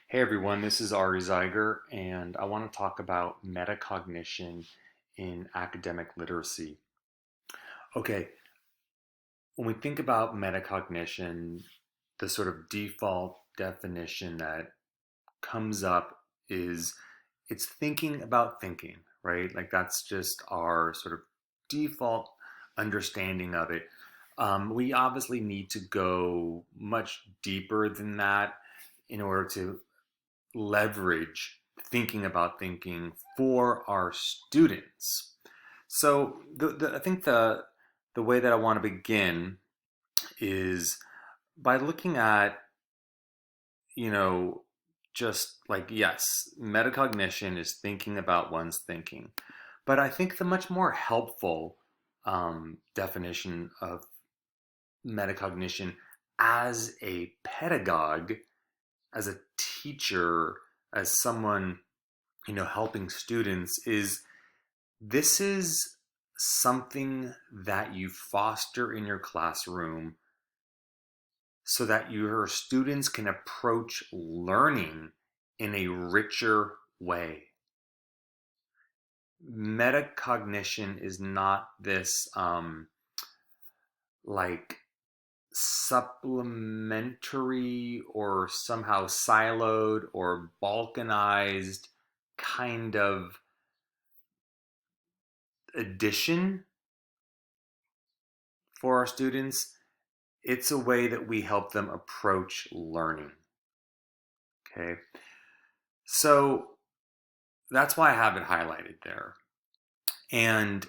Hey everyone, this is Ari Zeiger, and I want to talk about metacognition in academic literacy. Okay, when we think about metacognition, the sort of default definition that comes up is it's thinking about thinking, right? Like that's just our sort of default understanding of it. We obviously need to go much deeper than that in order to leverage thinking about thinking for our students. So I think the way that I want to begin is by looking at, you know, just like, yes, metacognition is thinking about one's thinking. But I think the much more helpful definition of metacognition as a pedagogue, as a teacher, as someone, helping students is this is something that you foster in your classroom so that your students can approach learning in a richer way. Metacognition is not this like supplementary or somehow siloed or balkanized kind of addition for our students. It's a way that we help them approach learning. Okay. So that's why I have it highlighted there. And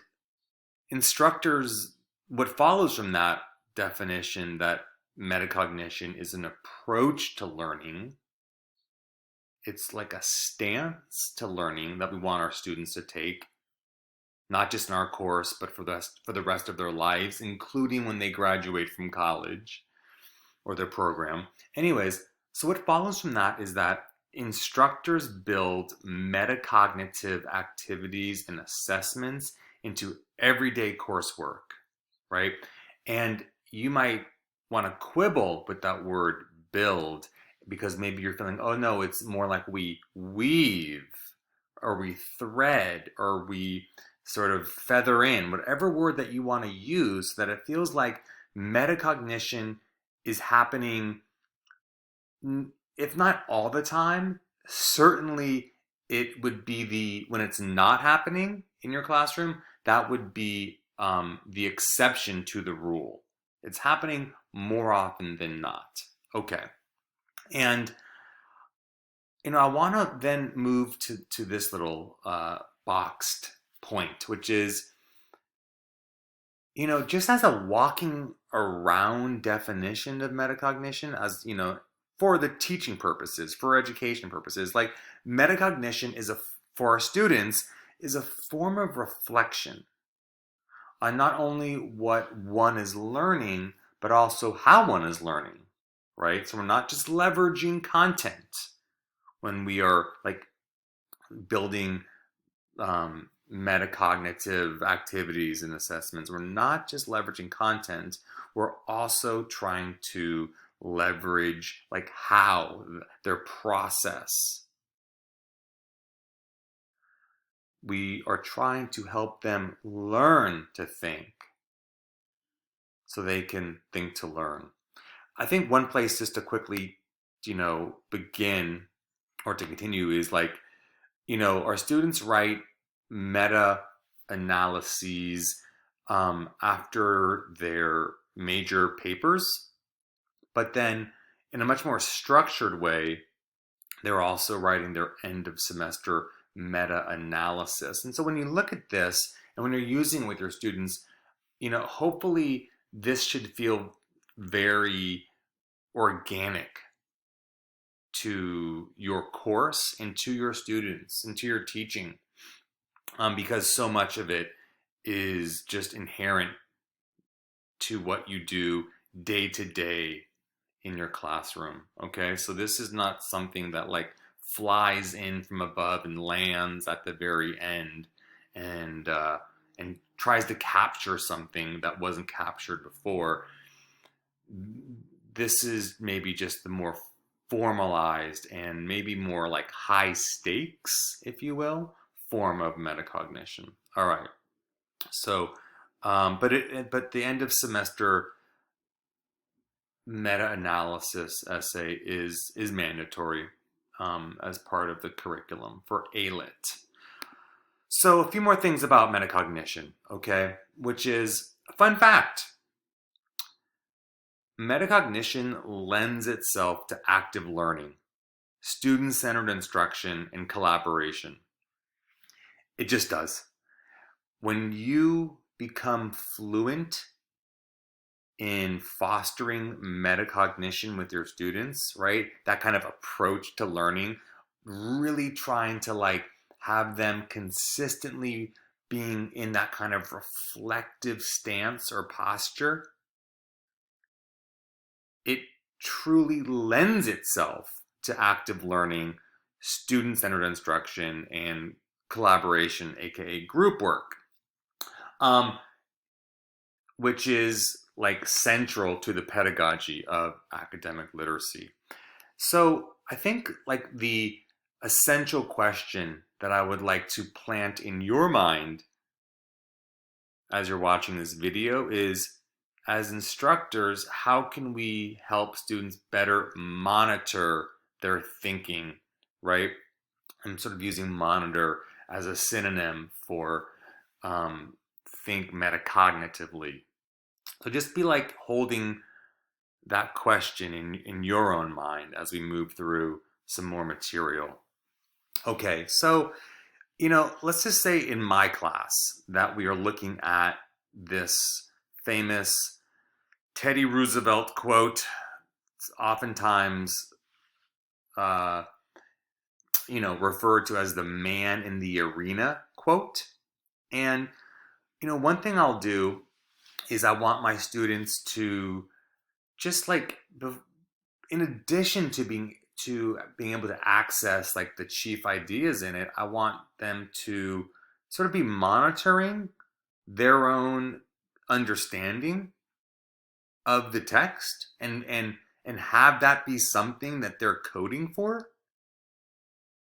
instructors, what follows from that definition that metacognition is an approach to learning, it's like a stance to learning that we want our students to take, not just in our course, but for the rest of their lives, including when they graduate from college or their program. Anyways, so what follows from that is that instructors build metacognitive activities and assessments into everyday coursework, right? And you might want to quibble with that word build because maybe you're feeling, oh no, it's more like we weave or we thread or we sort of feather in, whatever word that you want to use, so that it feels like metacognition is happening, if not all the time, certainly it would be when it's not happening in your classroom, that would be the exception to the rule. It's happening more often than not. Okay. And, I want to then move to this little boxed point, which is, just as a walking around definition of metacognition, as, for the teaching purposes, for education purposes, like metacognition for our students, is a form of reflection on not only what one is learning, but also how one is learning, right? So we're not just leveraging content when we are like building metacognitive activities and assessments. We're not just leveraging content, we're also trying to leverage like how their process. We are trying to help them learn to think so they can think to learn. I think one place just to quickly, begin or to continue is like, our students write meta analyses after their major papers, but then in a much more structured way, they're also writing their end of semester meta analysis. And so when you look at this and when you're using it with your students, hopefully this should feel very organic to your course and to your students and to your teaching, because so much of it is just inherent to what you do day to day in your classroom. Okay, so this is not something that like flies in from above and lands at the very end and tries to capture something that wasn't captured before. This is maybe just the more formalized and maybe more like high stakes, if you will, form of metacognition. All right. So, but the end of semester meta-analysis essay is mandatory as part of the curriculum for ALIT. So a few more things about metacognition, okay? Which is a fun fact. Metacognition lends itself to active learning, student-centered instruction, and collaboration. It just does. When you become fluent in fostering metacognition with your students, right? That kind of approach to learning, really trying to like have them consistently being in that kind of reflective stance or posture, it truly lends itself to active learning, student-centered instruction, and collaboration, aka group work, which is like central to the pedagogy of academic literacy. So I think like the essential question that I would like to plant in your mind as you're watching this video is, as instructors, how can we help students better monitor their thinking, right? I'm sort of using monitor as a synonym for think metacognitively. So just be like holding that question in your own mind as we move through some more material. Okay, so, let's just say in my class that we are looking at this famous Teddy Roosevelt quote. It's oftentimes, referred to as the man in the arena quote. And, one thing I'll do is I want my students to just like, in addition to being able to access like the chief ideas in it, I want them to sort of be monitoring their own understanding of the text and have that be something that they're coding for.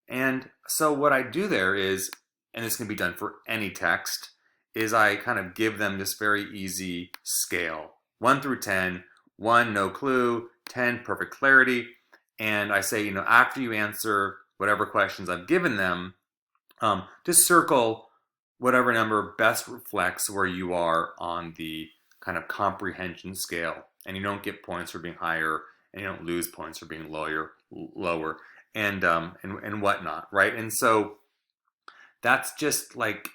And so what I do there is, and this can be done for any text, is I kind of give them this very easy scale, 1 through 10, 1, no clue, 10, perfect clarity. And I say, after you answer whatever questions I've given them, just circle whatever number best reflects where you are on the kind of comprehension scale. And you don't get points for being higher, and you don't lose points for being lower, and whatnot, right? And so that's just like,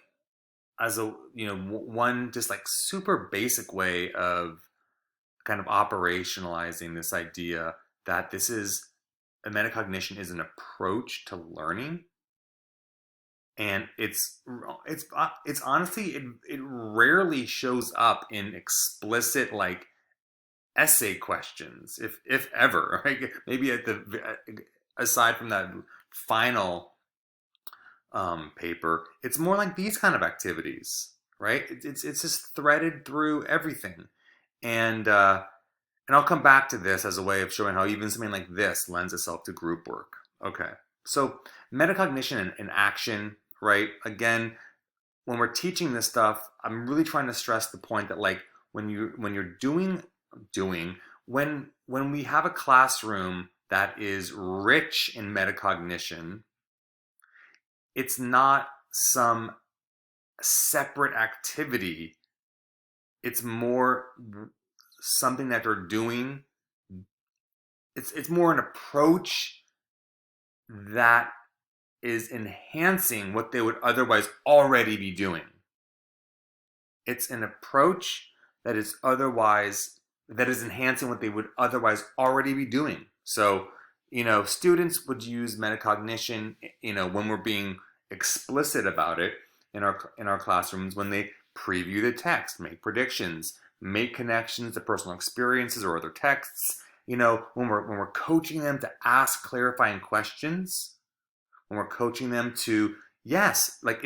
as a one just like super basic way of kind of operationalizing this idea that this is a metacognition is an approach to learning. And it's honestly, it rarely shows up in explicit like essay questions, if ever, right? Maybe aside from that final paper, it's more like these kind of activities, right? It's just threaded through everything. And I'll come back to this as a way of showing how even something like this lends itself to group work. Okay, so metacognition and action, right? Again, when we're teaching this stuff, I'm really trying to stress the point that like when you're when we have a classroom that is rich in metacognition, it's not some separate activity. It's more something that they're doing. It's more an approach that is enhancing what they would otherwise already be doing. It's an approach that is enhancing what they would otherwise already be doing. So, students would use metacognition, when we're being explicit about it in our classrooms, when they preview the text, make predictions, make connections to personal experiences or other texts. When we're coaching them to ask clarifying questions, when we're coaching them to, yes, like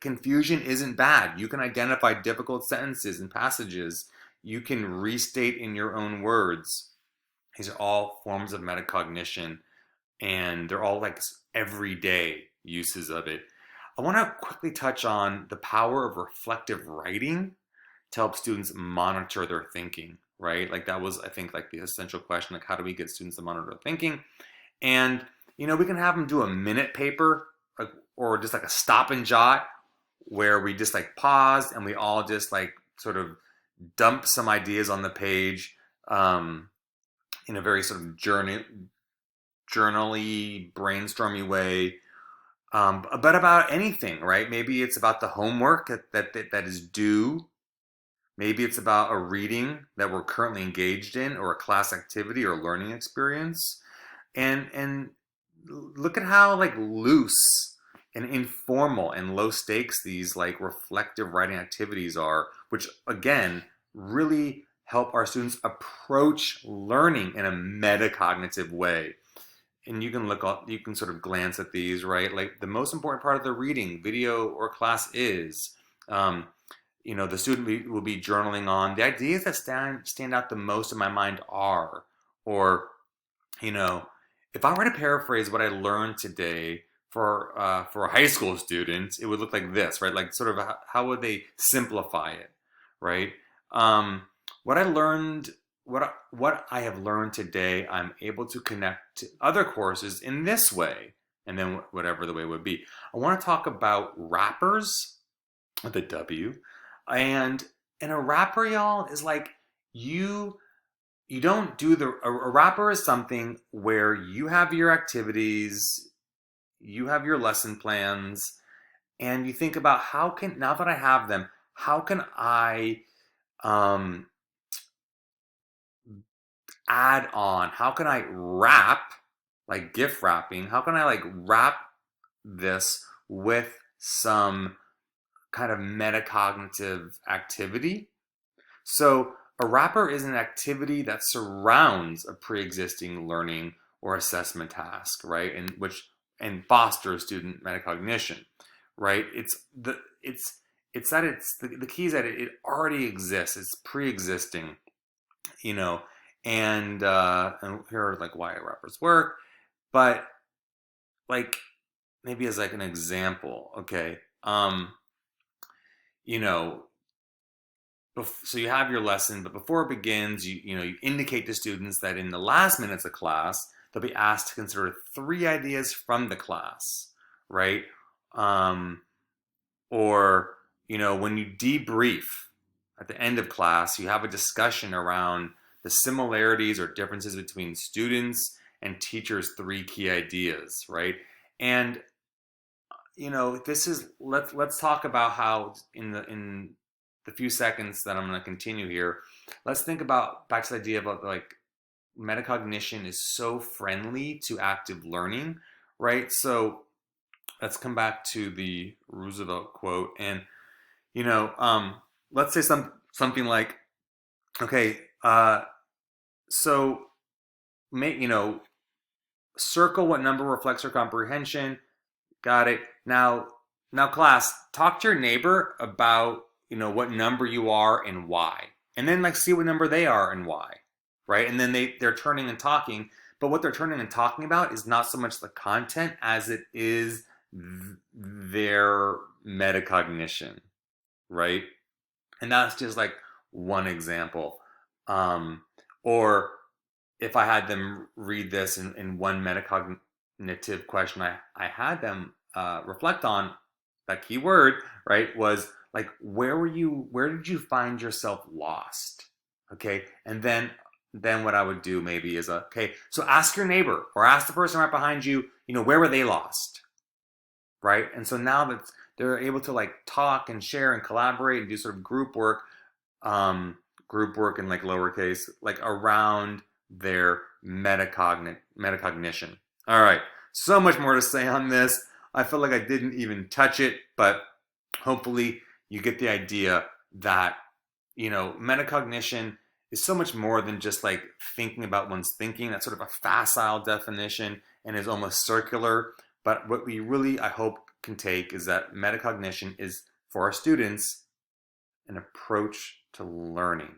confusion isn't bad. You can identify difficult sentences and passages. You can restate in your own words. These are all forms of metacognition, and they're all like everyday uses of it. I want to quickly touch on the power of reflective writing to help students monitor their thinking, right? Like that was, I think, like the essential question, like how do we get students to monitor their thinking? And, we can have them do a minute paper, like, or just like a stop and jot where we just like pause and we all just like sort of dump some ideas on the page, in a very sort of journally, brainstormy way, but about anything, right? Maybe it's about the homework that is due. Maybe it's about a reading that we're currently engaged in, or a class activity or learning experience. And look at how like loose and informal and low stakes these like reflective writing activities are, which again really help our students approach learning in a metacognitive way. And you can you can sort of glance at these, right? Like the most important part of the reading, video, or class is, the student will be journaling on the ideas that stand out the most in my mind are, or, if I were to paraphrase what I learned today for a high school student, it would look like this, right? Like sort of how would they simplify it, right? What I learned, what I have learned today, I'm able to connect to other courses in this way, and then whatever the way would be. I want to talk about wrappers with a W, and a wrapper, y'all, is like you don't do a wrapper is something where you have your activities, you have your lesson plans, and you think about now that I have them, how can I add on? How can I wrap, like gift wrapping? How can I like wrap this with some kind of metacognitive activity? So a wrapper is an activity that surrounds a pre-existing learning or assessment task, right? And fosters student metacognition, right? The key is that it already exists. It's pre-existing, and here are like why wrappers work, but like maybe as like an example, okay, so you have your lesson, but before it begins, you indicate to students that in the last minutes of class, they'll be asked to consider 3 ideas from the class, right? Or when you debrief at the end of class, you have a discussion around the similarities or differences between students and teachers' 3 key ideas, right? And let's talk about how in the few seconds that I'm going to continue here, let's think about back to the idea about like metacognition is so friendly to active learning, right? So let's come back to the Roosevelt quote, and let's say something like, okay, so make circle what number reflects your comprehension. Got it. Now class, talk to your neighbor about what number you are and why, and then like see what number they are and why, right? And then they're turning and talking, but what they're turning and talking about is not so much the content as it is their metacognition, right? And that's just like one example. Or if I had them read this in one metacognitive question, I had them reflect on that key word, right? Was like, where did you find yourself lost? Okay. And then what I would do maybe is, okay, so ask your neighbor or ask the person right behind you, where were they lost? Right. And so now that they're able to like talk and share and collaborate and do sort of group work in like lowercase, like around their metacognition. All right. So much more to say on this. I feel like I didn't even touch it, but hopefully you get the idea that, metacognition is so much more than just like thinking about one's thinking. That's sort of a facile definition and is almost circular. But what we really, I hope, can take is that metacognition is, for our students, an approach to learning.